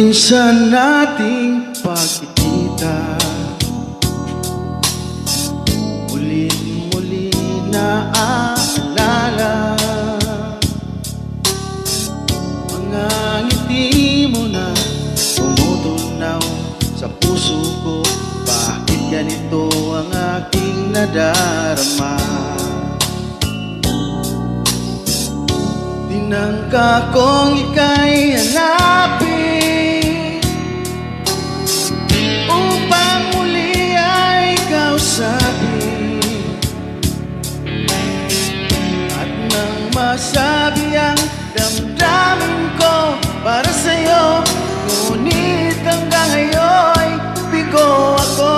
Minsan nating pagkikita, muli-muli na aalala mga ngiti mo na tumutunaw sa puso ko. Bakit ganito ang aking nadarama? Tinangka kong ika'y hanapin upang muli ay kausapin, at nang masabi ang damdamin ko para sa'yo, ngunit hanggang ngayon bigo ako.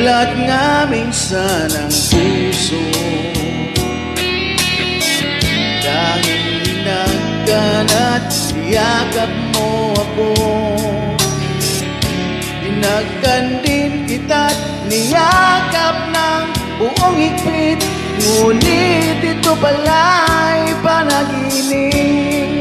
At nga minsan ang puso dahil linagkan at yakap mo ako. Dinagkan din kita't niyakap ng buong higpit, ngunit ito pala'y panaginip.